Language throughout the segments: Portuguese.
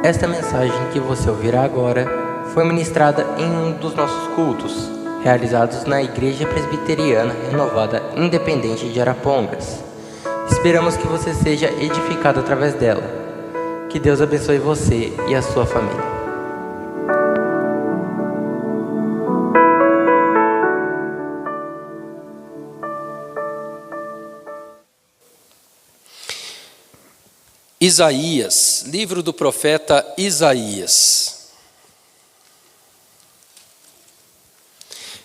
Esta mensagem que você ouvirá agora foi ministrada em um dos nossos cultos, realizados na Igreja Presbiteriana Renovada Independente de Arapongas. Esperamos que você seja edificado através dela. Que Deus abençoe você e a sua família. Isaías, livro do profeta Isaías,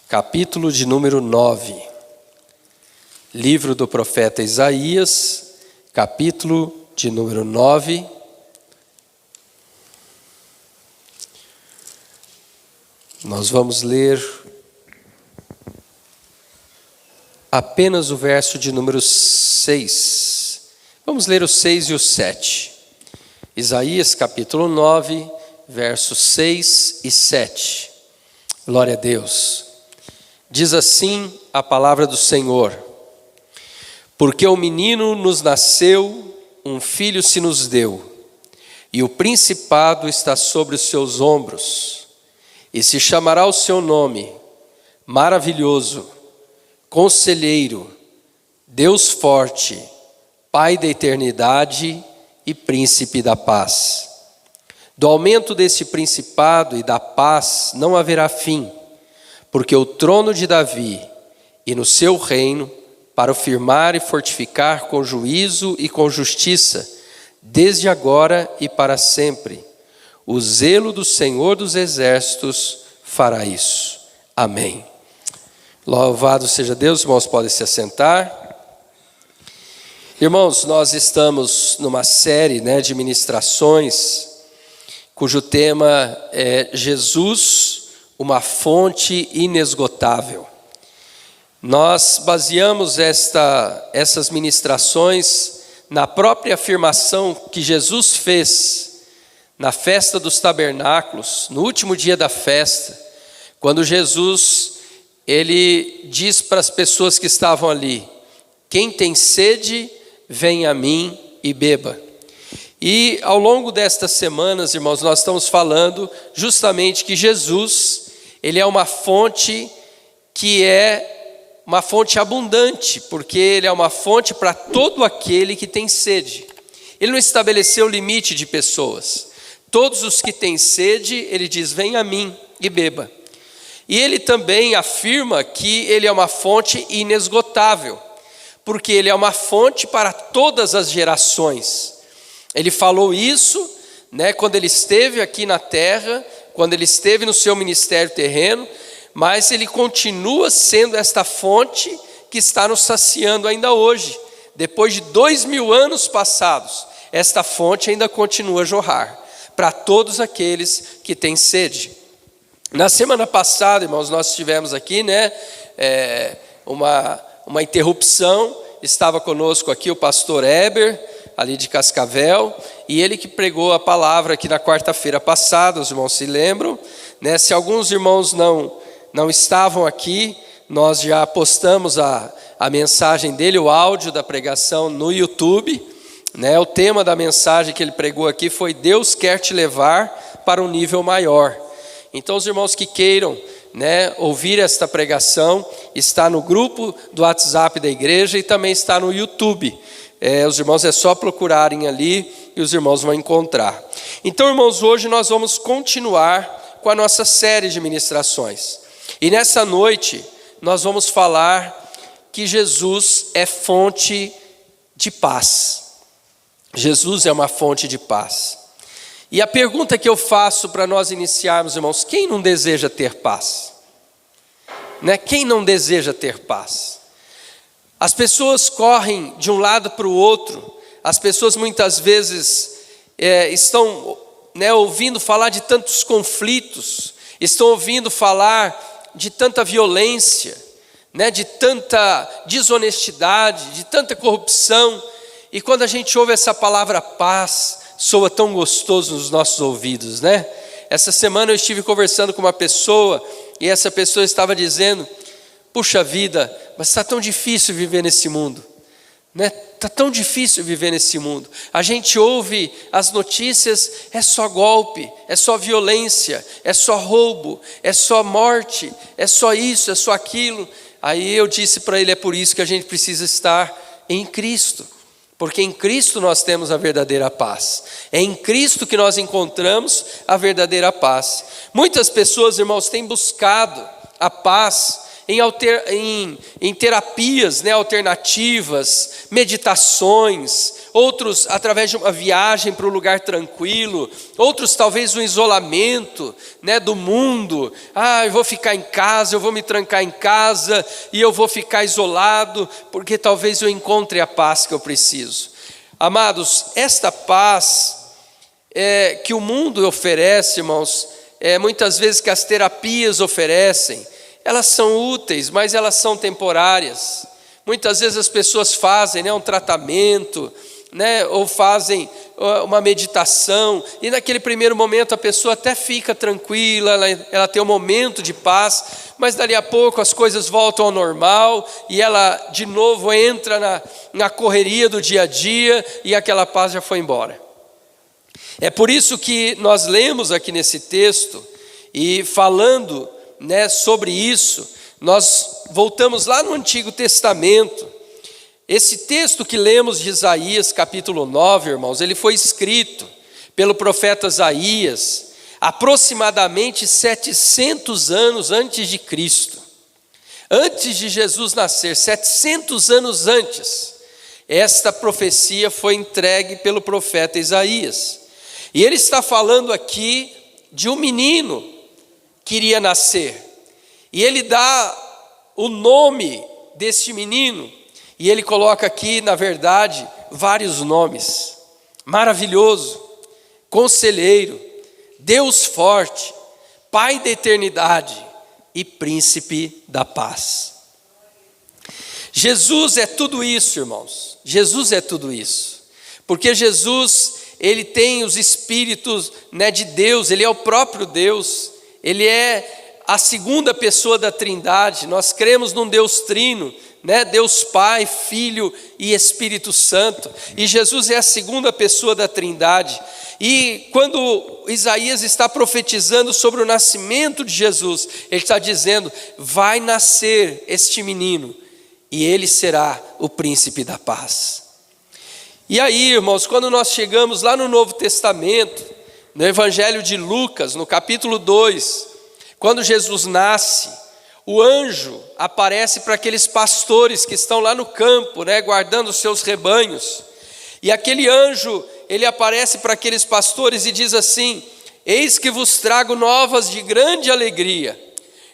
capítulo de número 9. Livro do profeta Isaías, capítulo de número 9. Nós vamos ler apenas o verso de número 6. Vamos ler o 6 e o 7. Isaías capítulo 9, versos 6 e 7. Glória a Deus. Diz assim a palavra do Senhor: Porque o menino nos nasceu, um filho se nos deu, e o principado está sobre os seus ombros, e se chamará o seu nome, Maravilhoso, Conselheiro, Deus Forte, Pai da eternidade e Príncipe da paz. Do aumento desse principado e da paz não haverá fim, porque o trono de Davi e no seu reino, para o firmar e fortificar com juízo e com justiça, desde agora e para sempre. O zelo do Senhor dos Exércitos fará isso. Amém. Louvado seja Deus, irmãos, podem se assentar. Irmãos, nós estamos numa série de ministrações cujo tema é Jesus, uma fonte inesgotável. Nós baseamos essas ministrações na própria afirmação que Jesus fez na festa dos tabernáculos, no último dia da festa, quando Jesus ele diz para as pessoas que estavam ali: quem tem sede, vem a mim e beba. E ao longo destas semanas, irmãos, nós estamos falando justamente que Jesus, ele é uma fonte que é uma fonte abundante, porque ele é uma fonte para todo aquele que tem sede. Ele não estabeleceu limite de pessoas. Todos os que têm sede, ele diz: vem a mim e beba. E ele também afirma que ele é uma fonte inesgotável, porque ele é uma fonte para todas as gerações. Ele falou isso, quando ele esteve aqui na terra, quando ele esteve no seu ministério terreno, mas ele continua sendo esta fonte que está nos saciando ainda hoje. Depois de 2000 anos passados, esta fonte ainda continua a jorrar para todos aqueles que têm sede. Na semana passada, irmãos, nós tivemos aqui uma interrupção. Estava conosco aqui o pastor Heber, ali de Cascavel, e ele que pregou a palavra aqui na quarta-feira passada, os irmãos se lembram, Se alguns irmãos não estavam aqui, nós já postamos a mensagem dele, o áudio da pregação no YouTube, O tema da mensagem que ele pregou aqui foi: Deus quer te levar para um nível maior. Então os irmãos que queiram ouvir esta pregação, está no grupo do WhatsApp da igreja e também está no YouTube. Os irmãos é só procurarem ali e os irmãos vão encontrar. Então, irmãos, hoje nós vamos continuar com a nossa série de ministrações. E nessa noite nós vamos falar que Jesus é fonte de paz. Jesus é uma fonte de paz. E a pergunta que eu faço para nós iniciarmos, irmãos: quem não deseja ter paz? Quem não deseja ter paz? As pessoas correm de um lado para o outro. As pessoas muitas vezes estão ouvindo falar de tantos conflitos, estão ouvindo falar de tanta violência, de tanta desonestidade, de tanta corrupção. E quando a gente ouve essa palavra paz, soa tão gostoso nos nossos ouvidos, Essa semana eu estive conversando com uma pessoa e essa pessoa estava dizendo: puxa vida, mas está tão difícil viver nesse mundo. né? Tá tão difícil viver nesse mundo. A gente ouve as notícias, é só golpe, é só violência, é só roubo, é só morte, é só isso, é só aquilo. Aí eu disse para ele, é por isso que a gente precisa estar em Cristo. Porque em Cristo nós temos a verdadeira paz. É em Cristo que nós encontramos a verdadeira paz. Muitas pessoas, irmãos, têm buscado a paz em terapias, né, alternativas, meditações, outros através de uma viagem para um lugar tranquilo, outros talvez um isolamento, né, do mundo. Eu vou ficar em casa, eu vou me trancar em casa e eu vou ficar isolado, porque talvez eu encontre a paz que eu preciso. Amados, esta paz que o mundo oferece, irmãos, muitas vezes que as terapias oferecem, elas são úteis, mas elas são temporárias. Muitas vezes as pessoas fazem, né, um tratamento, né, ou fazem uma meditação, e naquele primeiro momento a pessoa até fica tranquila, ela tem um momento de paz, mas dali a pouco as coisas voltam ao normal, e ela de novo entra na correria do dia a dia, e aquela paz já foi embora. É por isso que nós lemos aqui nesse texto, e falando, né, sobre isso, nós voltamos lá no Antigo Testamento. Esse texto que lemos de Isaías capítulo 9, irmãos, ele foi escrito pelo profeta Isaías aproximadamente 700 anos antes de Cristo. Antes de Jesus nascer, 700 anos antes, esta profecia foi entregue pelo profeta Isaías. E ele está falando aqui de um menino que iria nascer. E ele dá o nome deste menino, e ele coloca aqui, na verdade, vários nomes. Maravilhoso, Conselheiro, Deus forte, Pai da eternidade e Príncipe da paz. Jesus é tudo isso, irmãos. Jesus é tudo isso. Porque Jesus, ele tem os espíritos, né, de Deus, ele é o próprio Deus. Ele é a segunda pessoa da Trindade. Nós cremos num Deus trino, né? Deus Pai, Filho e Espírito Santo. E Jesus é a segunda pessoa da Trindade. E quando Isaías está profetizando sobre o nascimento de Jesus, ele está dizendo, vai nascer este menino, e ele será o príncipe da paz. E aí, irmãos, quando nós chegamos lá no Novo Testamento, no Evangelho de Lucas, no capítulo 2, quando Jesus nasce, o anjo aparece para aqueles pastores que estão lá no campo, né, guardando os seus rebanhos. E aquele anjo, ele aparece para aqueles pastores e diz assim, eis que vos trago novas de grande alegria.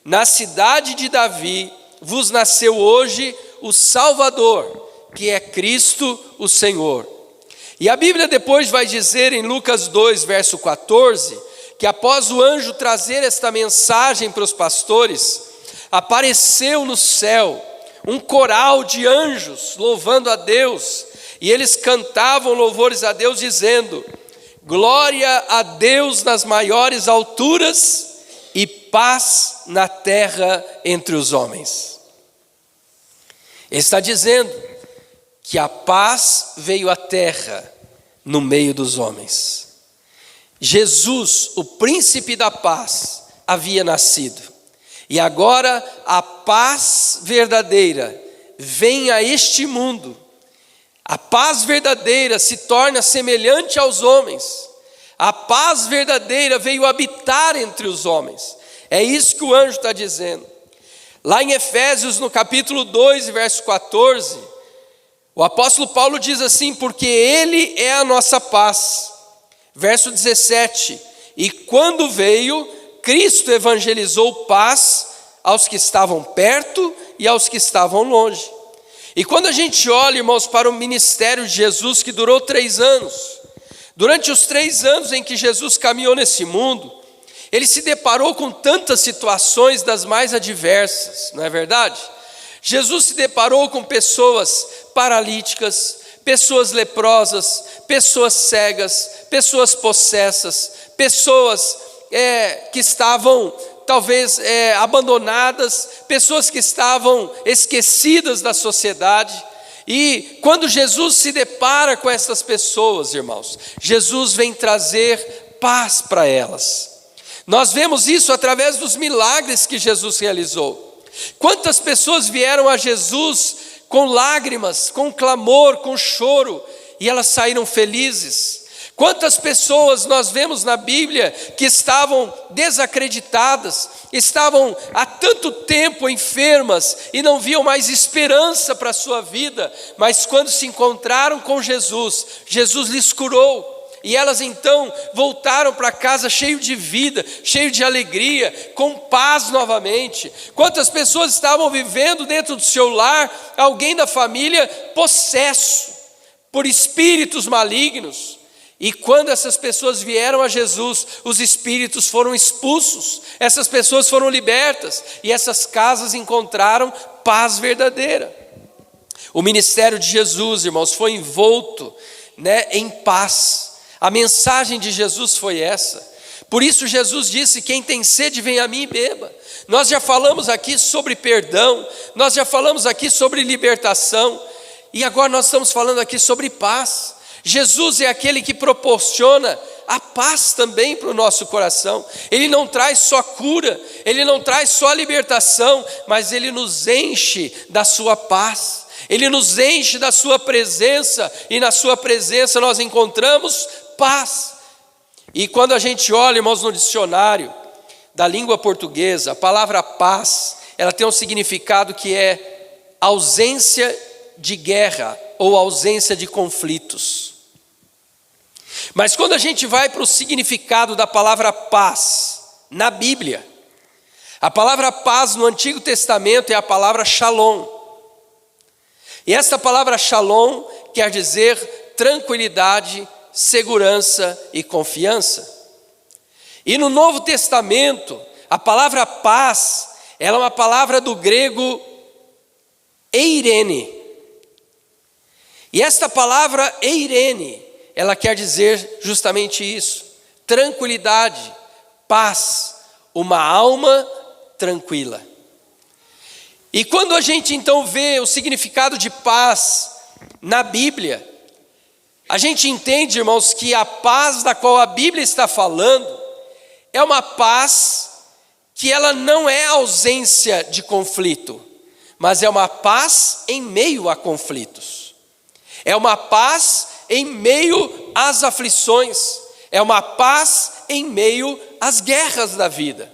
Na cidade de Davi vos nasceu hoje o Salvador, que é Cristo o Senhor. E a Bíblia depois vai dizer em Lucas 2, verso 14, que após o anjo trazer esta mensagem para os pastores, apareceu no céu um coral de anjos louvando a Deus, e eles cantavam louvores a Deus dizendo, glória a Deus nas maiores alturas e paz na terra entre os homens. Ele está dizendo que a paz veio à terra no meio dos homens. Jesus, o príncipe da paz, havia nascido. E agora a paz verdadeira vem a este mundo. A paz verdadeira se torna semelhante aos homens. A paz verdadeira veio habitar entre os homens. É isso que o anjo está dizendo. Lá em Efésios, no capítulo 2, verso 14, o apóstolo Paulo diz assim, porque ele é a nossa paz. Verso 17, e quando veio, Cristo evangelizou paz aos que estavam perto e aos que estavam longe. E quando a gente olha, irmãos, para o ministério de Jesus, que durou 3 anos, durante os 3 anos em que Jesus caminhou nesse mundo, ele se deparou com tantas situações das mais adversas, não é verdade? Jesus se deparou com pessoas paralíticas, pessoas leprosas, pessoas cegas, pessoas possessas, pessoas que estavam talvez abandonadas, pessoas que estavam esquecidas da sociedade. E quando Jesus se depara com essas pessoas, irmãos, Jesus vem trazer paz para elas. Nós vemos isso através dos milagres que Jesus realizou. Quantas pessoas vieram a Jesus com lágrimas, com clamor, com choro, e elas saíram felizes. Quantas pessoas nós vemos na Bíblia que estavam desacreditadas, estavam há tanto tempo enfermas e não viam mais esperança para a sua vida, mas quando se encontraram com Jesus, Jesus lhes curou. E elas então voltaram para casa cheio de vida, cheio de alegria, com paz novamente. Quantas pessoas estavam vivendo dentro do seu lar, alguém da família possesso por espíritos malignos. E quando essas pessoas vieram a Jesus, os espíritos foram expulsos, essas pessoas foram libertas, e essas casas encontraram paz verdadeira. O ministério de Jesus, irmãos, foi envolto, em paz. A mensagem de Jesus foi essa. Por isso Jesus disse: quem tem sede, vem a mim e beba. Nós já falamos aqui sobre perdão, nós já falamos aqui sobre libertação, e agora nós estamos falando aqui sobre paz. Jesus é aquele que proporciona a paz também para o nosso coração. Ele não traz só cura, Ele não traz só libertação, mas Ele nos enche da sua paz. Ele nos enche da sua presença, e na sua presença nós encontramos paz. E quando a gente olha, irmãos, no dicionário da língua portuguesa, a palavra paz, ela tem um significado que é ausência de guerra ou ausência de conflitos. Mas quando a gente vai para o significado da palavra paz na Bíblia, a palavra paz no Antigo Testamento é a palavra shalom. E essa palavra shalom quer dizer tranquilidade, segurança e confiança. E no Novo Testamento, a palavra paz, ela é uma palavra do grego eirene. E esta palavra eirene, ela quer dizer justamente isso: tranquilidade, paz, uma alma tranquila. E quando a gente então vê o significado de paz na Bíblia, a gente entende, irmãos, que a paz da qual a Bíblia está falando é uma paz que ela não é ausência de conflito, mas é uma paz em meio a conflitos. É uma paz em meio às aflições, é uma paz em meio às guerras da vida.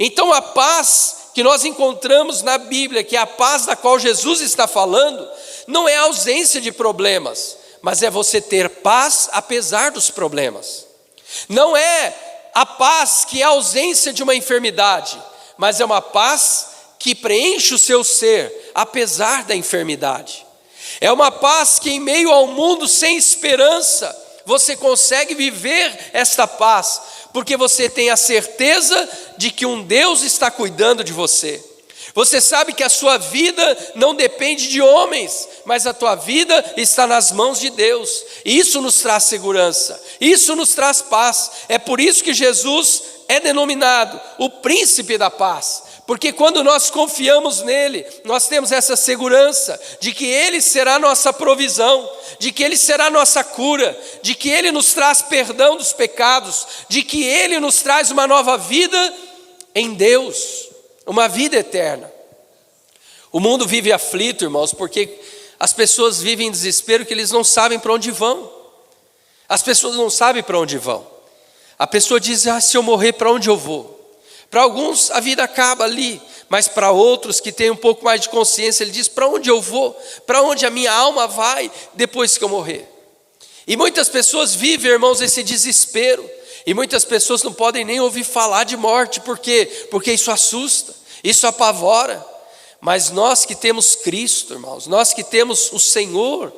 Então a paz que nós encontramos na Bíblia, que é a paz da qual Jesus está falando, não é a ausência de problemas, mas é você ter paz apesar dos problemas. Não é a paz que é a ausência de uma enfermidade, mas é uma paz que preenche o seu ser apesar da enfermidade. É uma paz que em meio ao mundo sem esperança, você consegue viver esta paz, porque você tem a certeza de que um Deus está cuidando de você. Você sabe que a sua vida não depende de homens, mas a tua vida está nas mãos de Deus. E isso nos traz segurança, isso nos traz paz. É por isso que Jesus é denominado o príncipe da paz. Porque quando nós confiamos nele, nós temos essa segurança de que ele será nossa provisão, de que ele será nossa cura, de que ele nos traz perdão dos pecados, de que ele nos traz uma nova vida em Deus, uma vida eterna. O mundo vive aflito, irmãos, porque as pessoas vivem em desespero que eles não sabem para onde vão. As pessoas não sabem para onde vão. A pessoa diz: se eu morrer, para onde eu vou? Para alguns a vida acaba ali, mas para outros que têm um pouco mais de consciência, ele diz: para onde eu vou? Para onde a minha alma vai depois que eu morrer? E muitas pessoas vivem, irmãos, esse desespero. E muitas pessoas não podem nem ouvir falar de morte. Por quê? Porque isso assusta, isso apavora. Mas nós que temos Cristo, irmãos, nós que temos o Senhor,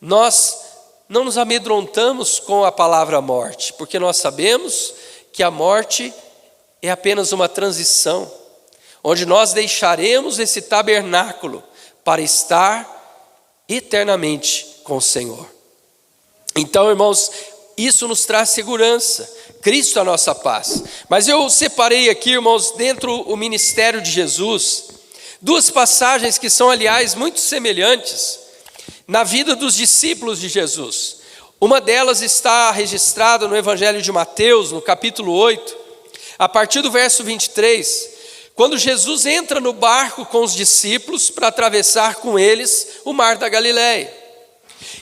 nós não nos amedrontamos com a palavra morte, porque nós sabemos que a morte é apenas uma transição, onde nós deixaremos esse tabernáculo para estar eternamente com o Senhor. Então, irmãos, isso nos traz segurança. Cristo é a nossa paz. Mas eu separei aqui, irmãos, dentro do ministério de Jesus, duas passagens que são, aliás, muito semelhantes. na vida dos discípulos de Jesus. Uma delas está registrada no Evangelho de Mateus, no capítulo 8, a partir do verso 23, quando Jesus entra no barco com os discípulos para atravessar com eles o mar da Galileia.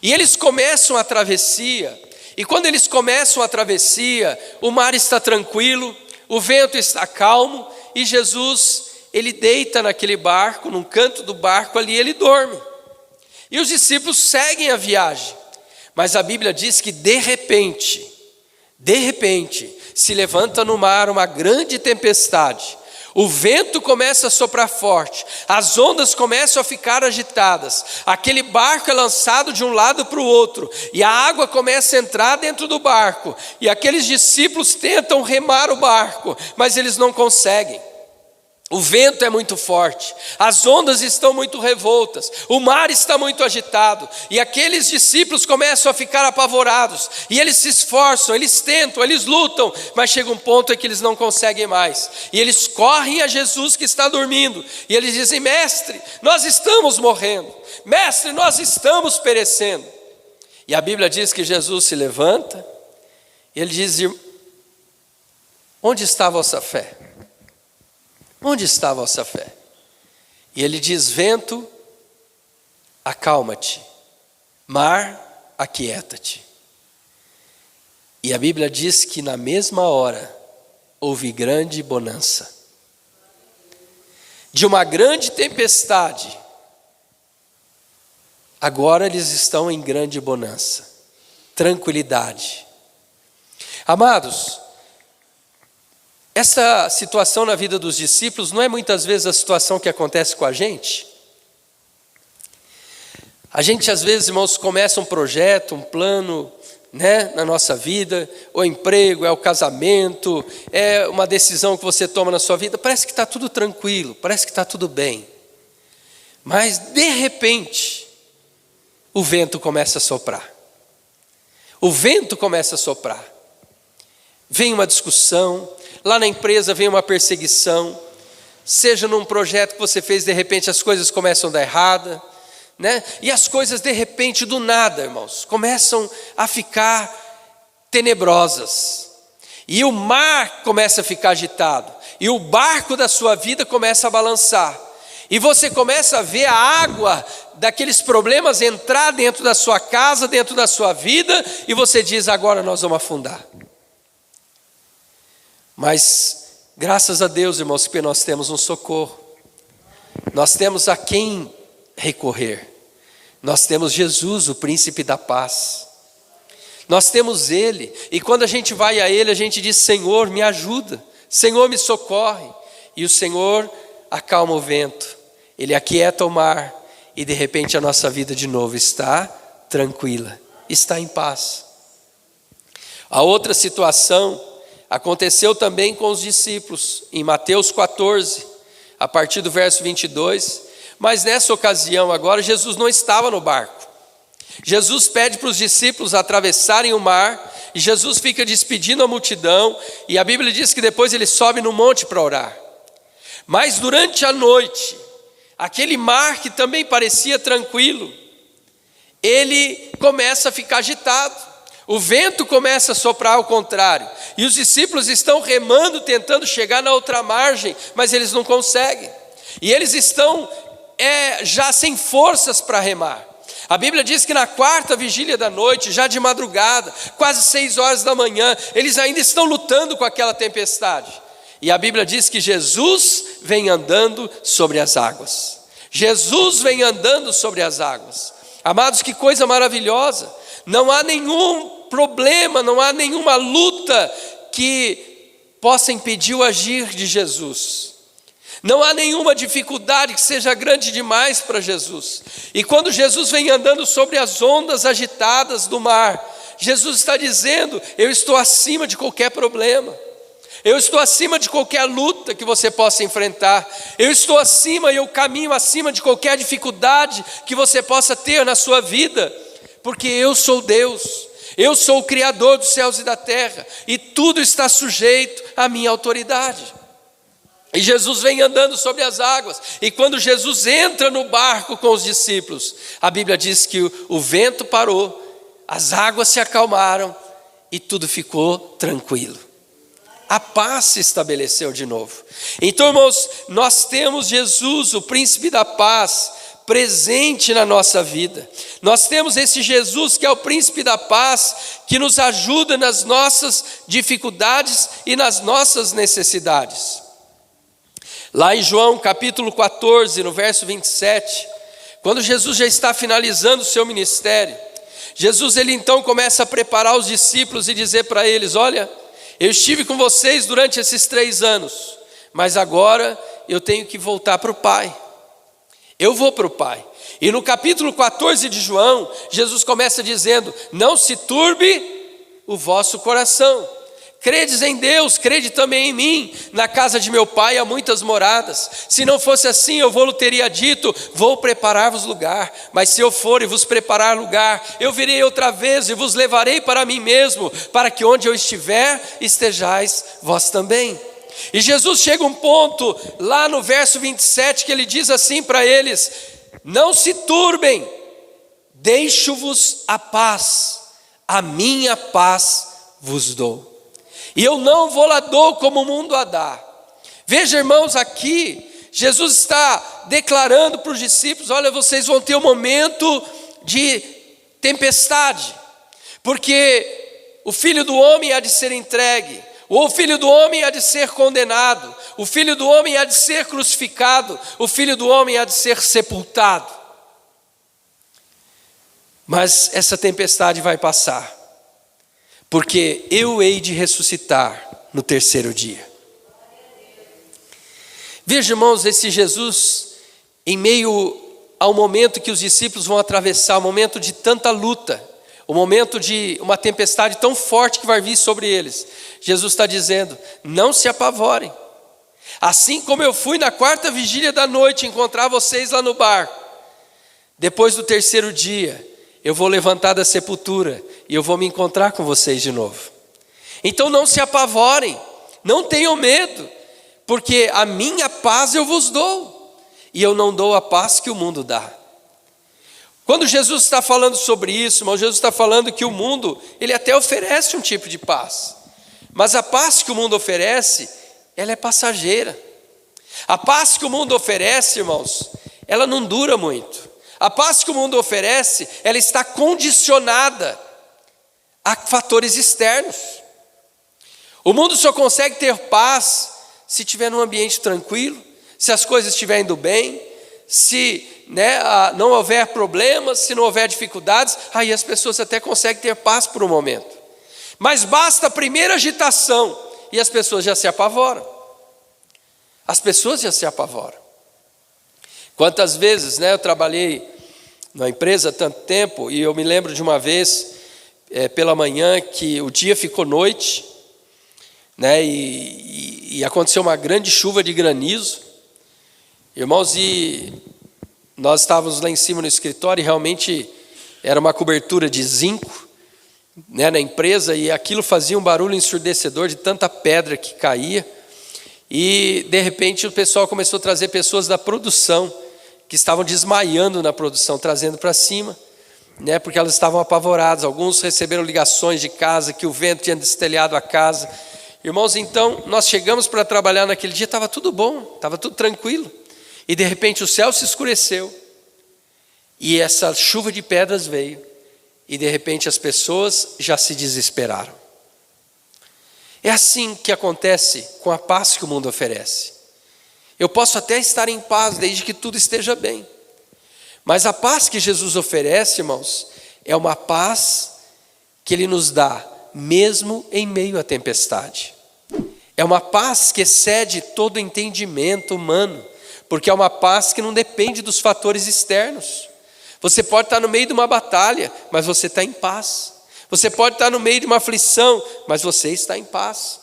E eles começam a travessia, e quando eles começam a travessia, o mar está tranquilo, o vento está calmo, e Jesus, ele deita naquele barco, num canto do barco ali, ele dorme. E os discípulos seguem a viagem, mas a Bíblia diz que de repente, se levanta no mar uma grande tempestade. O vento começa a soprar forte, as ondas começam a ficar agitadas, aquele barco é lançado de um lado para o outro, e a água começa a entrar dentro do barco, e aqueles discípulos tentam remar o barco, mas eles não conseguem. O vento é muito forte, as ondas estão muito revoltas, o mar está muito agitado, e aqueles discípulos começam a ficar apavorados, e eles se esforçam, eles tentam, eles lutam, mas chega um ponto em que eles não conseguem mais, e eles correm a Jesus que está dormindo, e eles dizem: mestre, nós estamos morrendo, mestre, nós estamos perecendo. E a Bíblia diz que Jesus se levanta, e ele diz: onde está a vossa fé? Onde está a vossa fé? E ele diz: vento, acalma-te, mar, aquieta-te. E a Bíblia diz que na mesma hora houve grande bonança. De uma grande tempestade, agora eles estão em grande bonança, tranquilidade. Amados, essa situação na vida dos discípulos não é muitas vezes a situação que acontece com a gente? A gente às vezes, irmãos, começa um projeto, um plano, na nossa vida, o emprego, é o casamento, é uma decisão que você toma na sua vida, parece que está tudo tranquilo, parece que está tudo bem. Mas de repente, o vento começa a soprar. O vento começa a soprar. Vem uma discussão, lá na empresa vem uma perseguição, seja num projeto que você fez, de repente as coisas começam a dar errada, e as coisas de repente do nada, irmãos, começam a ficar tenebrosas, e o mar começa a ficar agitado, e o barco da sua vida começa a balançar, e você começa a ver a água daqueles problemas entrar dentro da sua casa, dentro da sua vida, e você diz: agora nós vamos afundar. Mas, graças a Deus, irmãos, porque nós temos um socorro, nós temos a quem recorrer, nós temos Jesus, o príncipe da paz, nós temos Ele, e quando a gente vai a Ele, a gente diz: Senhor, me ajuda, Senhor, me socorre, e o Senhor acalma o vento, Ele aquieta o mar, e de repente a nossa vida de novo está tranquila, está em paz. A outra situação aconteceu também com os discípulos, em Mateus 14, a partir do verso 22, mas nessa ocasião agora Jesus não estava no barco. Jesus pede para os discípulos atravessarem o mar, e Jesus fica despedindo a multidão, e a Bíblia diz que depois ele sobe no monte para orar. Mas durante a noite, aquele mar que também parecia tranquilo, ele começa a ficar agitado. O vento começa a soprar ao contrário, e os discípulos estão remando, tentando chegar na outra margem, mas eles não conseguem, e eles estão já sem forças para remar. A Bíblia diz que na quarta vigília da noite, já de madrugada, quase 6 horas da manhã, eles ainda estão lutando com aquela tempestade, e a Bíblia diz que Jesus vem andando sobre as águas. Jesus vem andando sobre as águas. Amados, que coisa maravilhosa! Não há nenhum problema, não há nenhuma luta que possa impedir o agir de Jesus. Não há nenhuma dificuldade que seja grande demais para Jesus. E quando Jesus vem andando sobre as ondas agitadas do mar, Jesus está dizendo: eu estou acima de qualquer problema. Eu estou acima de qualquer luta que você possa enfrentar. Eu estou acima e eu caminho acima de qualquer dificuldade que você possa ter na sua vida. Porque eu sou Deus, eu sou o Criador dos céus e da terra, e tudo está sujeito à minha autoridade. E Jesus vem andando sobre as águas. E quando Jesus entra no barco com os discípulos, a Bíblia diz que o vento parou, as águas se acalmaram e tudo ficou tranquilo. A paz se estabeleceu de novo. Então, irmãos, nós temos Jesus, o príncipe da paz, presente na nossa vida. Nós temos esse Jesus que é o príncipe da paz, que nos ajuda nas nossas dificuldades e nas nossas necessidades. Lá em João capítulo 14, no verso 27, quando Jesus já está finalizando o seu ministério, Jesus ele então começa a preparar os discípulos e dizer para eles: olha, eu estive com vocês durante esses 3 anos, mas agora eu tenho que voltar para o Pai. Eu vou para o Pai. E no capítulo 14 de João, Jesus começa dizendo: não se turbe o vosso coração. Credes em Deus, crede também em mim. Na casa de meu Pai há muitas moradas. Se não fosse assim, eu vou-lhe teria dito: vou preparar-vos lugar. Mas se eu for e vos preparar lugar, eu virei outra vez e vos levarei para mim mesmo, para que onde eu estiver, estejais vós também. E Jesus chega a um ponto, lá no verso 27, que ele diz assim para eles: não se turbem, deixo-vos a paz, a minha paz vos dou. E eu não vou lá dou como o mundo a dá. Veja, irmãos, aqui Jesus está declarando para os discípulos: olha, vocês vão ter um momento de tempestade, porque o Filho do Homem há de ser entregue, ou o Filho do Homem há de ser condenado, o Filho do Homem há de ser crucificado, o Filho do Homem há de ser sepultado. Mas essa tempestade vai passar, porque eu hei de ressuscitar no 3º dia. Veja, irmãos, esse Jesus, em meio ao momento que os discípulos vão atravessar, um momento de tanta luta, um momento de uma tempestade tão forte que vai vir sobre eles, Jesus está dizendo: não se apavorem. Assim como eu fui na 4ª vigília da noite encontrar vocês lá no barco, depois do 3º dia, eu vou levantar da sepultura e eu vou me encontrar com vocês de novo. Então não se apavorem, não tenham medo, porque a minha paz eu vos dou, e eu não dou a paz que o mundo dá. Quando Jesus está falando sobre isso, irmão, Jesus está falando que o mundo, ele até oferece um tipo de paz, mas a paz que o mundo oferece, ela é passageira. A paz que o mundo oferece, irmãos, ela não dura muito. A paz que o mundo oferece, ela está condicionada a fatores externos. O mundo só consegue ter paz se estiver num ambiente tranquilo, se as coisas estiverem indo bem, se não houver problemas, se não houver dificuldades, aí as pessoas até conseguem ter paz por um momento. Mas basta a primeira agitação e as pessoas já se apavoram. As pessoas já se apavoram. Quantas vezes, eu trabalhei numa empresa há tanto tempo, e eu me lembro de uma vez, pela manhã, que o dia ficou noite, e aconteceu uma grande chuva de granizo. Irmãos, e nós estávamos lá em cima no escritório, e realmente era uma cobertura de zinco, na empresa, e aquilo fazia um barulho ensurdecedor de tanta pedra que caía. E de repente o pessoal começou a trazer pessoas da produção, que estavam desmaiando na produção, trazendo para cima, porque elas estavam apavoradas. Alguns receberam ligações de casa, que o vento tinha destelhado a casa. Irmãos, então nós chegamos para trabalhar naquele dia, estava tudo bom, estava tudo tranquilo, e de repente o céu se escureceu, e essa chuva de pedras veio, e de repente as pessoas já se desesperaram. É assim que acontece com a paz que o mundo oferece. Eu posso até estar em paz desde que tudo esteja bem, mas a paz que Jesus oferece, irmãos, é uma paz que Ele nos dá mesmo em meio à tempestade. É uma paz que excede todo entendimento humano, porque é uma paz que não depende dos fatores externos. Você pode estar no meio de uma batalha, mas você está em paz. Você pode estar no meio de uma aflição, mas você está em paz.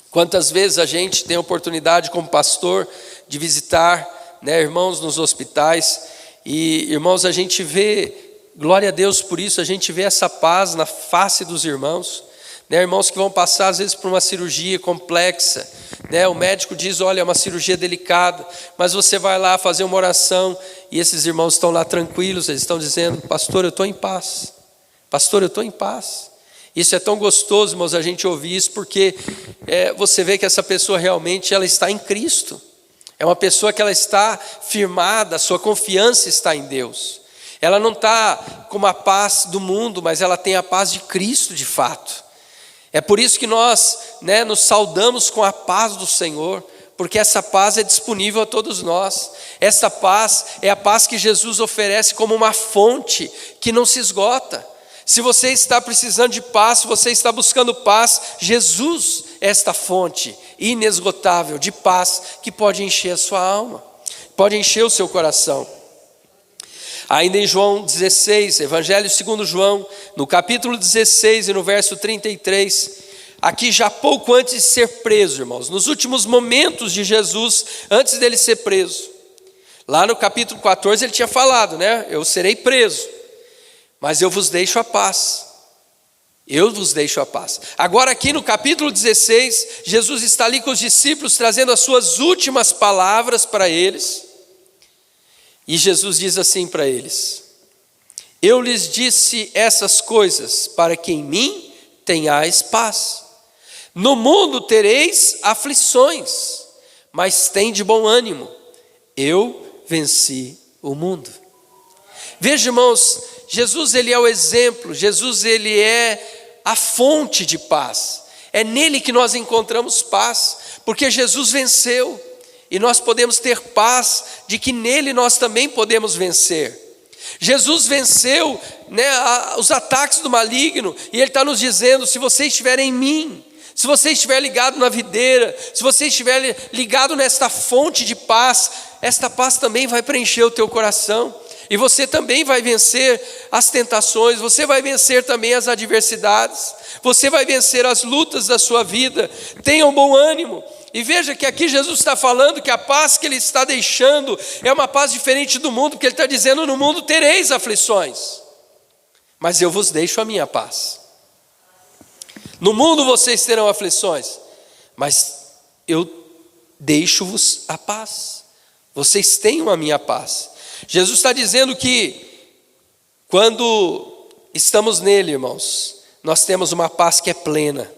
Quantas vezes a gente tem a oportunidade como pastor de visitar, irmãos nos hospitais, e irmãos, a gente vê, glória a Deus por isso, a gente vê essa paz na face dos irmãos. né? Irmãos que vão passar às vezes por uma cirurgia complexa, né? O médico diz, olha, é uma cirurgia delicada, mas você vai lá fazer uma oração e esses irmãos estão lá tranquilos, eles estão dizendo, pastor, eu estou em paz, pastor, eu estou em paz. Isso é tão gostoso, irmãos, a gente ouvir isso, porque você vê que essa pessoa realmente ela está em Cristo. É uma pessoa que ela está firmada, a sua confiança está em Deus. Ela não está com uma paz do mundo, mas ela tem a paz de Cristo de fato. É por isso que nós, né, nos saudamos com a paz do Senhor, porque essa paz é disponível a todos nós. Essa paz é a paz que Jesus oferece como uma fonte que não se esgota. Se você está precisando de paz, se você está buscando paz, Jesus é esta fonte inesgotável de paz que pode encher a sua alma, pode encher o seu coração. Ainda em João 16, Evangelho segundo João, no capítulo 16 e no verso 33, aqui já pouco antes de ser preso, irmãos, nos últimos momentos de Jesus, antes dele ser preso. Lá no capítulo 14 ele tinha falado, né? Eu serei preso, mas eu vos deixo a paz. Eu vos deixo a paz. Agora aqui no capítulo 16, Jesus está ali com os discípulos, trazendo as suas últimas palavras para eles. E Jesus diz assim para eles: eu lhes disse essas coisas para que em mim tenhais paz. No mundo tereis aflições, mas tende bom ânimo. Eu venci o mundo. Veja, irmãos, Jesus ele é o exemplo, Jesus ele é a fonte de paz. É nele que nós encontramos paz, porque Jesus venceu. E nós podemos ter paz de que nele nós também podemos vencer. Jesus venceu, né, os ataques do maligno, e ele está nos dizendo, se você estiver em mim, se você estiver ligado na videira, se você estiver ligado nesta fonte de paz, esta paz também vai preencher o teu coração. E você também vai vencer as tentações, você vai vencer também as adversidades, você vai vencer as lutas da sua vida. Tenha um bom ânimo. E veja que aqui Jesus está falando que a paz que ele está deixando é uma paz diferente do mundo, porque ele está dizendo, no mundo tereis aflições, mas eu vos deixo a minha paz. No mundo vocês terão aflições, mas eu deixo-vos a paz. Vocês tenham a minha paz. Jesus está dizendo que quando estamos nele, irmãos, nós temos uma paz que é plena,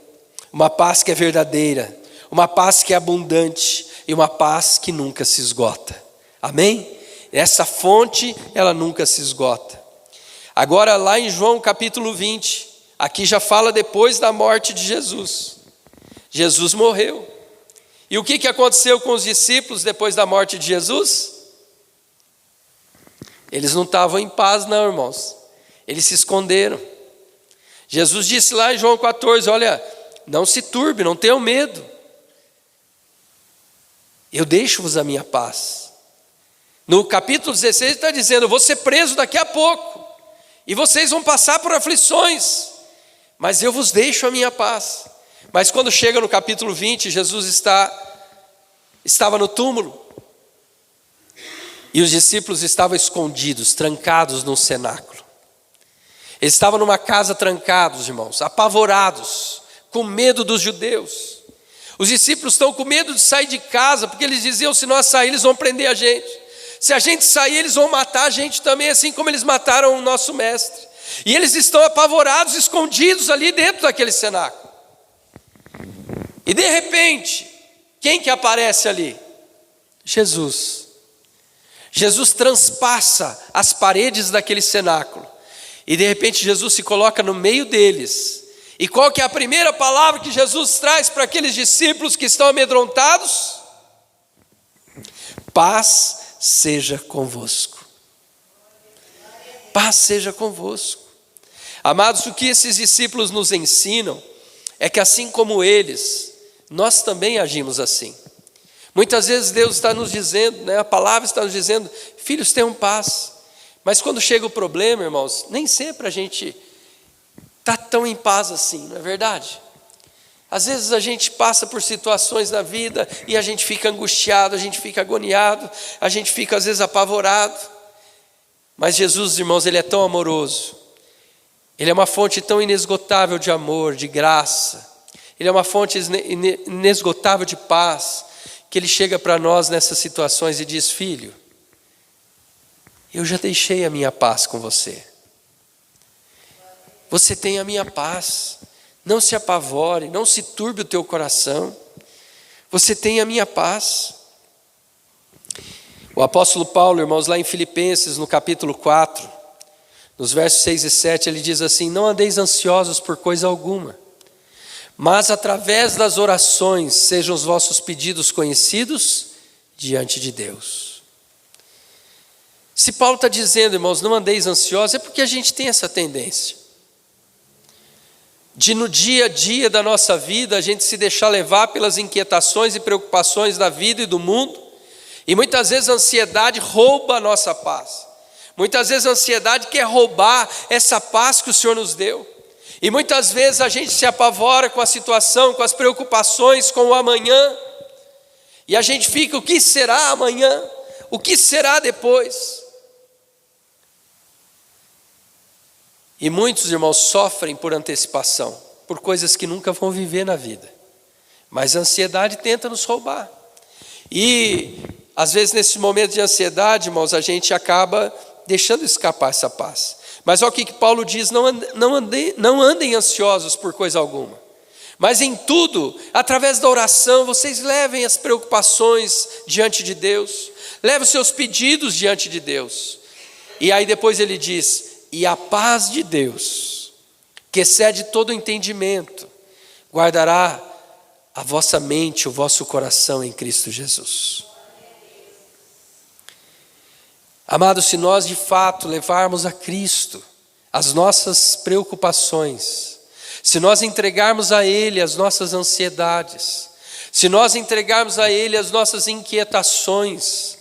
uma paz que é verdadeira, uma paz que é abundante e uma paz que nunca se esgota. Amém? Essa fonte, ela nunca se esgota. Agora lá em João capítulo 20, aqui já fala depois da morte de Jesus. Jesus morreu. E o que aconteceu com os discípulos depois da morte de Jesus? Eles não estavam em paz não, irmãos. Eles se esconderam. Jesus disse lá em João 14, olha, não se turbe, não tenham medo. Eu deixo-vos a minha paz. No capítulo 16 ele está dizendo, eu vou ser preso daqui a pouco. E vocês vão passar por aflições. Mas eu vos deixo a minha paz. Mas quando chega no capítulo 20, Jesus estava no túmulo. E os discípulos estavam escondidos, trancados num cenáculo. Eles estavam numa casa trancados, irmãos, apavorados, com medo dos judeus. Os discípulos estão com medo de sair de casa, porque eles diziam, se nós sair, eles vão prender a gente. Se a gente sair, eles vão matar a gente também, assim como eles mataram o nosso mestre. E eles estão apavorados, escondidos ali dentro daquele cenáculo. E de repente, quem que aparece ali? Jesus. Jesus transpassa as paredes daquele cenáculo. E de repente Jesus se coloca no meio deles. E qual que é a primeira palavra que Jesus traz para aqueles discípulos que estão amedrontados? Paz seja convosco. Paz seja convosco. Amados, o que esses discípulos nos ensinam é que assim como eles, nós também agimos assim. Muitas vezes Deus está nos dizendo, né, a palavra está nos dizendo, filhos, tenham paz. Mas quando chega o problema, irmãos, nem sempre a gente está tão em paz assim, não é verdade? Às vezes a gente passa por situações na vida e a gente fica angustiado, a gente fica agoniado, a gente fica às vezes apavorado. Mas Jesus, irmãos, ele é tão amoroso. Ele é uma fonte tão inesgotável de amor, de graça. Ele é uma fonte inesgotável de paz, que Ele chega para nós nessas situações e diz: filho, eu já deixei a minha paz com você. Você tem a minha paz. Não se apavore, não se turbe o teu coração. Você tem a minha paz. O apóstolo Paulo, irmãos, lá em Filipenses, no capítulo 4, nos versos 6 e 7, ele diz assim: não andeis ansiosos por coisa alguma, mas através das orações sejam os vossos pedidos conhecidos diante de Deus. Se Paulo está dizendo, irmãos, não andeis ansiosos, é porque a gente tem essa tendência de no dia a dia da nossa vida a gente se deixar levar pelas inquietações e preocupações da vida e do mundo, e muitas vezes a ansiedade rouba a nossa paz. Muitas vezes a ansiedade quer roubar essa paz que o Senhor nos deu. E muitas vezes a gente se apavora com a situação, com as preocupações, com o amanhã. E a gente fica: o que será amanhã? O que será depois? E muitos irmãos sofrem por antecipação, por coisas que nunca vão viver na vida. Mas a ansiedade tenta nos roubar. E às vezes nesse momento de ansiedade, irmãos, a gente acaba deixando escapar essa paz. Mas olha o que Paulo diz: não andem ansiosos por coisa alguma, mas em tudo, através da oração, vocês levem as preocupações diante de Deus, levem os seus pedidos diante de Deus. E aí depois ele diz: e a paz de Deus, que excede todo o entendimento, guardará a vossa mente, o vosso coração em Cristo Jesus. Amados, se nós de fato levarmos a Cristo as nossas preocupações, se nós entregarmos a Ele as nossas ansiedades, se nós entregarmos a Ele as nossas inquietações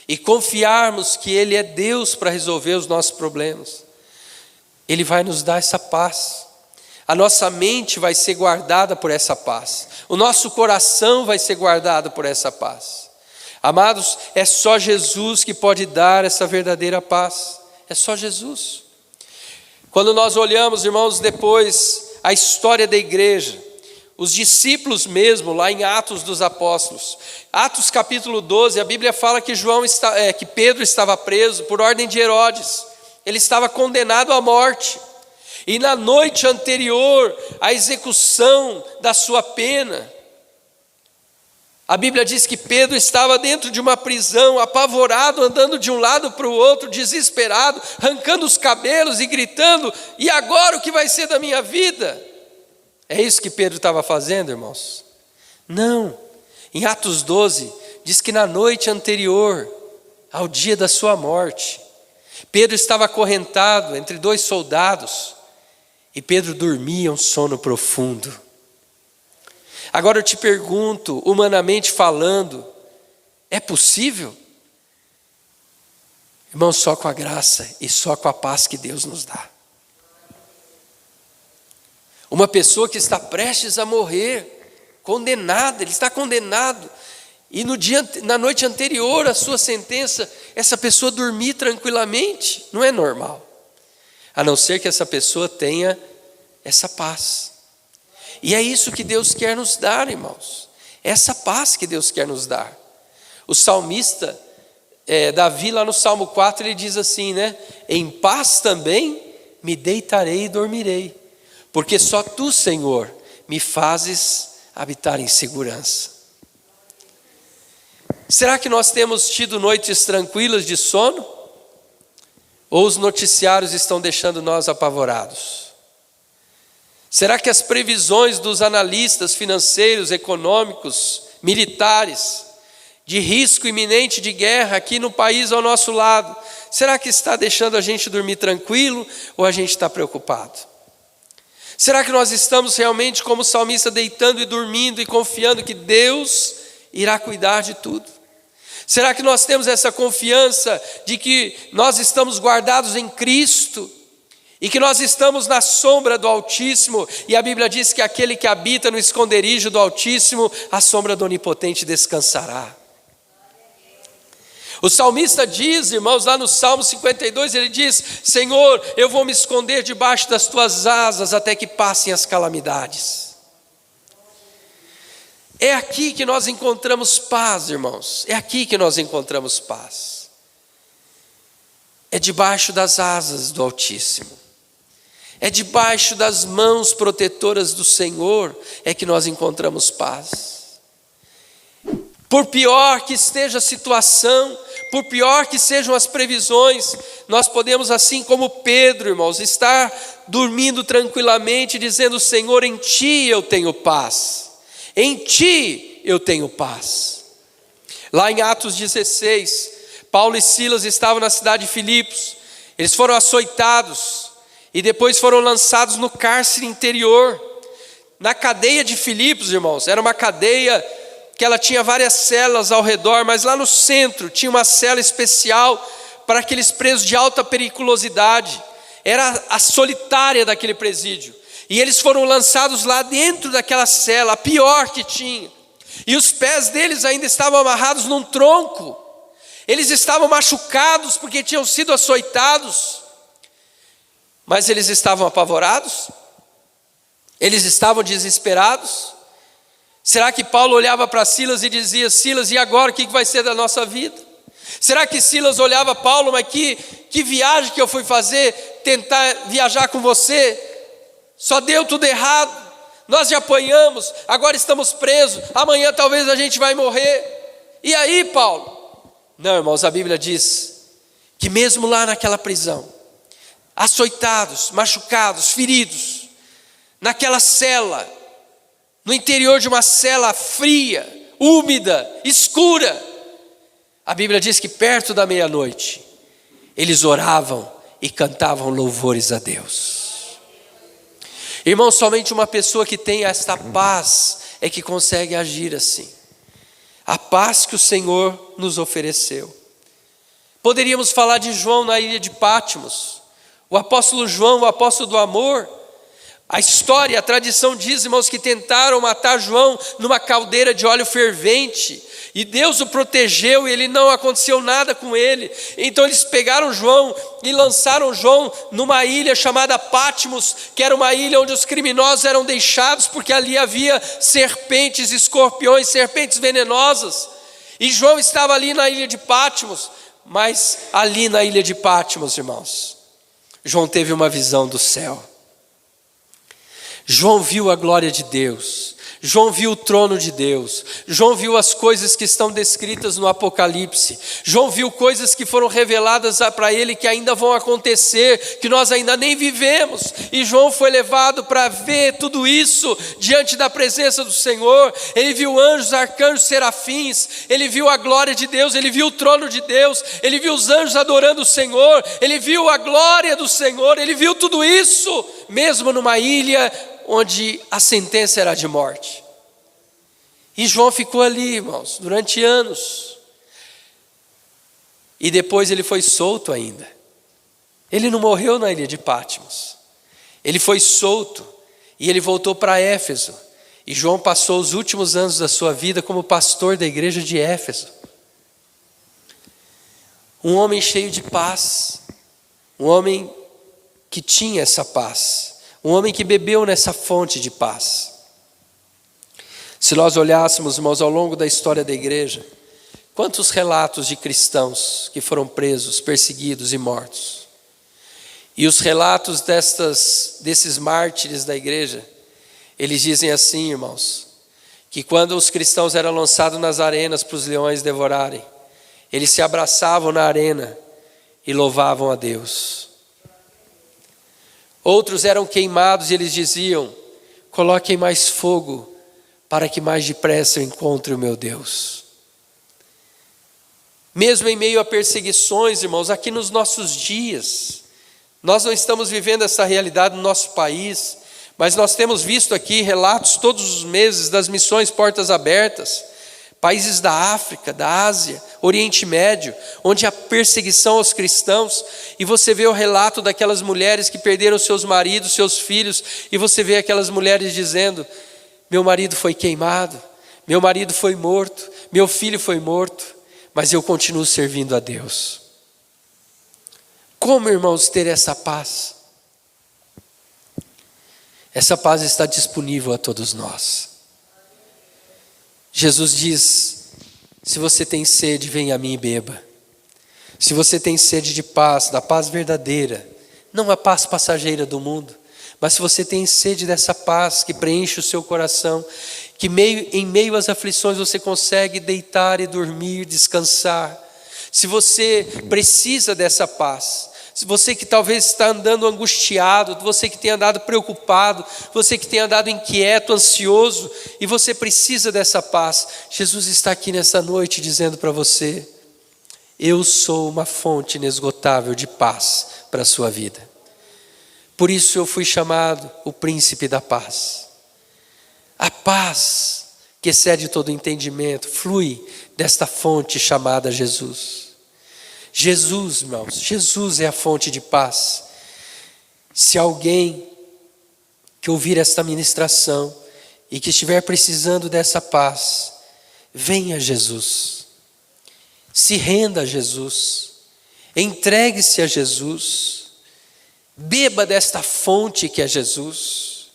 e confiarmos que Ele é Deus para resolver os nossos problemas, Ele vai nos dar essa paz. A nossa mente vai ser guardada por essa paz, o nosso coração vai ser guardado por essa paz. Amados, é só Jesus que pode dar essa verdadeira paz. É só Jesus. Quando nós olhamos, irmãos, depois a história da igreja, os discípulos mesmo, lá em Atos dos Apóstolos, Atos capítulo 12, a Bíblia fala que que Pedro estava preso por ordem de Herodes. Ele estava condenado à morte. E na noite anterior à execução da sua pena, a Bíblia diz que Pedro estava dentro de uma prisão, apavorado, andando de um lado para o outro, desesperado, arrancando os cabelos e gritando: e agora o que vai ser da minha vida? É isso que Pedro estava fazendo, irmãos? Não. Em Atos 12, diz que na noite anterior ao dia da sua morte, Pedro estava acorrentado entre dois soldados, e Pedro dormia um sono profundo. Agora eu te pergunto, humanamente falando, é possível? Irmão, só com a graça e só com a paz que Deus nos dá. Uma pessoa que está prestes a morrer, condenada, ele está condenado, e na noite anterior à sua sentença, essa pessoa dormir tranquilamente, não é normal. A não ser que essa pessoa tenha essa paz. E é isso que Deus quer nos dar, irmãos. Essa paz que Deus quer nos dar. O salmista, Davi, lá no Salmo 4, ele diz assim, né? Em paz também me deitarei e dormirei, porque só Tu, Senhor, me fazes habitar em segurança. Será que nós temos tido noites tranquilas de sono? Ou os noticiários estão deixando nós apavorados? Será que as previsões dos analistas financeiros, econômicos, militares, de risco iminente de guerra aqui no país ao nosso lado, será que está deixando a gente dormir tranquilo ou a gente está preocupado? Será que nós estamos realmente como o salmista deitando e dormindo e confiando que Deus irá cuidar de tudo? Será que nós temos essa confiança de que nós estamos guardados em Cristo e que nós estamos na sombra do Altíssimo, e a Bíblia diz que aquele que habita no esconderijo do Altíssimo, a sombra do Onipotente descansará? O salmista diz, irmãos, lá no Salmo 52, ele diz: Senhor, eu vou me esconder debaixo das tuas asas até que passem as calamidades. É aqui que nós encontramos paz, irmãos. É aqui que nós encontramos paz. É debaixo das asas do Altíssimo. É debaixo das mãos protetoras do Senhor é que nós encontramos paz. Por pior que esteja a situação, por pior que sejam as previsões, nós podemos, assim como Pedro, irmãos, estar dormindo tranquilamente, dizendo: Senhor, em Ti eu tenho paz. Em Ti eu tenho paz. Lá em Atos 16, Paulo e Silas estavam na cidade de Filipos. Eles foram açoitados e depois foram lançados no cárcere interior. Na cadeia de Filipos, irmãos, era uma cadeia que ela tinha várias celas ao redor, mas lá no centro tinha uma cela especial para aqueles presos de alta periculosidade. Era a solitária daquele presídio. E eles foram lançados lá dentro daquela cela, a pior que tinha. E os pés deles ainda estavam amarrados num tronco. Eles estavam machucados porque tinham sido açoitados. Mas eles estavam apavorados? Eles estavam desesperados? Será que Paulo olhava para Silas e dizia: Silas, e agora o que vai ser da nossa vida? Será que Silas olhava Paulo: mas que viagem que eu fui fazer, tentar viajar com você? Só deu tudo errado, nós já apanhamos, agora estamos presos, amanhã talvez a gente vai morrer. E aí, Paulo? Não, irmãos, a Bíblia diz que mesmo lá naquela prisão, açoitados, machucados, feridos, naquela cela, no interior de uma cela fria, úmida, escura, a Bíblia diz que perto da meia-noite, eles oravam e cantavam louvores a Deus. Irmão, somente uma pessoa que tem esta paz é que consegue agir assim. A paz que o Senhor nos ofereceu. Poderíamos falar de João na ilha de Patmos. O apóstolo João, o apóstolo do amor. A história, a tradição diz, irmãos, que tentaram matar João numa caldeira de óleo fervente. E Deus o protegeu e ele não aconteceu nada com ele. Então eles pegaram João e lançaram João numa ilha chamada Patmos, que era uma ilha onde os criminosos eram deixados, porque ali havia serpentes, escorpiões, serpentes venenosas. E João estava ali na ilha de Patmos, mas ali na ilha de Patmos, irmãos, João teve uma visão do céu. João viu a glória de Deus. João viu o trono de Deus. João viu as coisas que estão descritas no Apocalipse. João viu coisas que foram reveladas para ele que ainda vão acontecer, que nós ainda nem vivemos. E João foi levado para ver tudo isso diante da presença do Senhor. Ele viu anjos, arcanjos, serafins. Ele viu a glória de Deus. Ele viu o trono de Deus. Ele viu os anjos adorando o Senhor. Ele viu a glória do Senhor. Ele viu tudo isso, mesmo numa ilha onde a sentença era de morte. E João ficou ali, irmãos, durante anos. E depois ele foi solto ainda. Ele não morreu na ilha de Patmos. Ele foi solto e ele voltou para Éfeso. E João passou os últimos anos da sua vida como pastor da igreja de Éfeso. Um homem cheio de paz. Um homem que tinha essa paz. Um homem que bebeu nessa fonte de paz. Se nós olhássemos, irmãos, ao longo da história da igreja, quantos relatos de cristãos que foram presos, perseguidos e mortos. E os relatos desses mártires da igreja, eles dizem assim, irmãos, que quando os cristãos eram lançados nas arenas para os leões devorarem, eles se abraçavam na arena e louvavam a Deus. Outros eram queimados e eles diziam: coloquem mais fogo para que mais depressa eu encontre o meu Deus. Mesmo em meio a perseguições, irmãos, aqui nos nossos dias, nós não estamos vivendo essa realidade no nosso país, mas nós temos visto aqui relatos todos os meses das missões Portas Abertas, países da África, da Ásia, Oriente Médio, onde há perseguição aos cristãos, e você vê o relato daquelas mulheres que perderam seus maridos, seus filhos, e você vê aquelas mulheres dizendo: meu marido foi queimado, meu marido foi morto, meu filho foi morto, mas eu continuo servindo a Deus. Como, irmãos, ter essa paz? Essa paz está disponível a todos nós. Jesus diz: se você tem sede, venha a mim e beba. Se você tem sede de paz, da paz verdadeira, não a paz passageira do mundo, mas se você tem sede dessa paz que preenche o seu coração, que em meio às aflições você consegue deitar e dormir, descansar. Se você precisa dessa paz, se você que talvez está andando angustiado, você que tem andado preocupado, você que tem andado inquieto, ansioso, e você precisa dessa paz, Jesus está aqui nessa noite dizendo para você: eu sou uma fonte inesgotável de paz para a sua vida. Por isso eu fui chamado o príncipe da paz. A paz que excede todo entendimento flui desta fonte chamada Jesus. Jesus, irmãos, Jesus é a fonte de paz. Se alguém que ouvir esta ministração e que estiver precisando dessa paz, venha a Jesus. Se renda a Jesus. Entregue-se a Jesus. Beba desta fonte que é Jesus.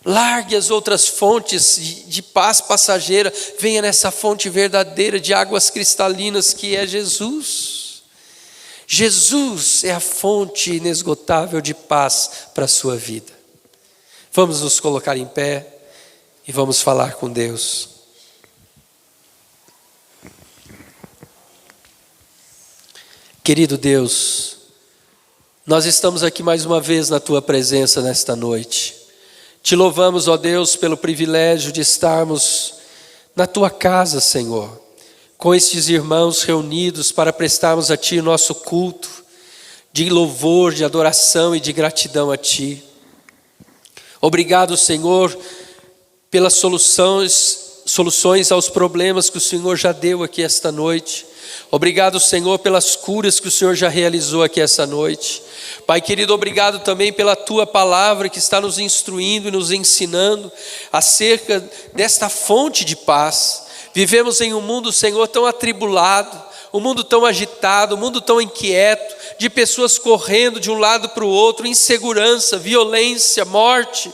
Largue as outras fontes de paz passageira. Venha nessa fonte verdadeira de águas cristalinas que é Jesus. Jesus é a fonte inesgotável de paz para a sua vida. Vamos nos colocar em pé e vamos falar com Deus. Querido Deus, nós estamos aqui mais uma vez na Tua presença nesta noite. Te louvamos, ó Deus, pelo privilégio de estarmos na Tua casa, Senhor, com estes irmãos reunidos para prestarmos a Ti o nosso culto de louvor, de adoração e de gratidão a Ti. Obrigado, Senhor, pelas soluções aos problemas que o Senhor já deu aqui esta noite. Obrigado, Senhor, pelas curas que o Senhor já realizou aqui esta noite. Pai querido, obrigado também pela Tua palavra que está nos instruindo e nos ensinando acerca desta fonte de paz. Vivemos em um mundo, Senhor, tão atribulado, um mundo tão agitado, um mundo tão inquieto, de pessoas correndo de um lado para o outro, insegurança, violência, morte,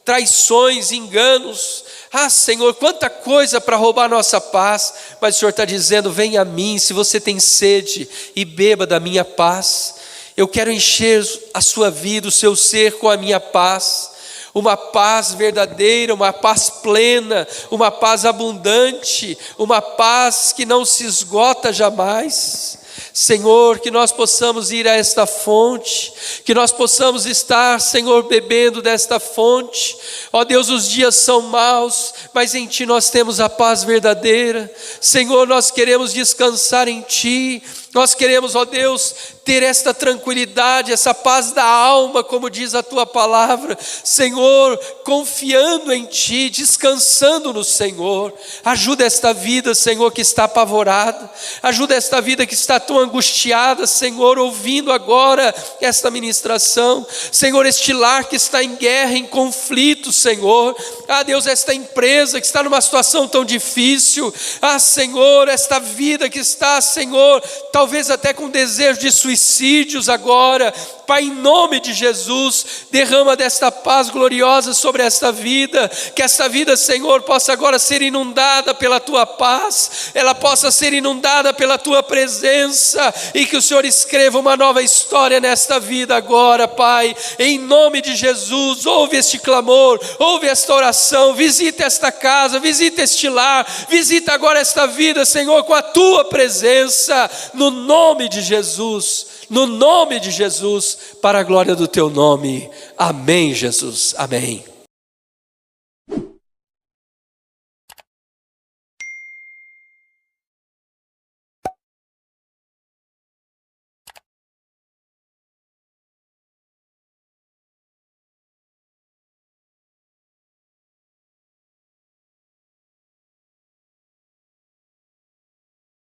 traições, enganos. Ah, Senhor, quanta coisa para roubar nossa paz, mas o Senhor está dizendo: venha a mim, se você tem sede, e beba da minha paz. Eu quero encher a sua vida, o seu ser com a minha paz, uma paz verdadeira, uma paz plena, uma paz abundante, uma paz que não se esgota jamais. Senhor, que nós possamos ir a esta fonte, que nós possamos estar, Senhor, bebendo desta fonte. Ó Deus, os dias são maus, mas em Ti nós temos a paz verdadeira. Senhor, nós queremos descansar em Ti. Nós queremos, ó Deus, ter esta tranquilidade, essa paz da alma, como diz a Tua palavra. Senhor, confiando em Ti, descansando no Senhor. Ajuda esta vida, Senhor, que está apavorada. Ajuda esta vida que está tão angustiada, Senhor, ouvindo agora esta ministração. Senhor, este lar que está em guerra, em conflito, Senhor. Ah, Deus, esta empresa que está numa situação tão difícil. Ah, Senhor, esta vida que está, Senhor, talvez até com desejo de suicídios agora. Pai, em nome de Jesus, derrama desta paz gloriosa sobre esta vida, que esta vida, Senhor, possa agora ser inundada pela Tua paz, ela possa ser inundada pela Tua presença, e que o Senhor escreva uma nova história nesta vida agora, Pai, em nome de Jesus. Ouve este clamor, ouve esta oração, visita esta casa, visita este lar, visita agora esta vida, Senhor, com a Tua presença, no nome de Jesus, no nome de Jesus, para a glória do Teu nome. Amém, Jesus, amém.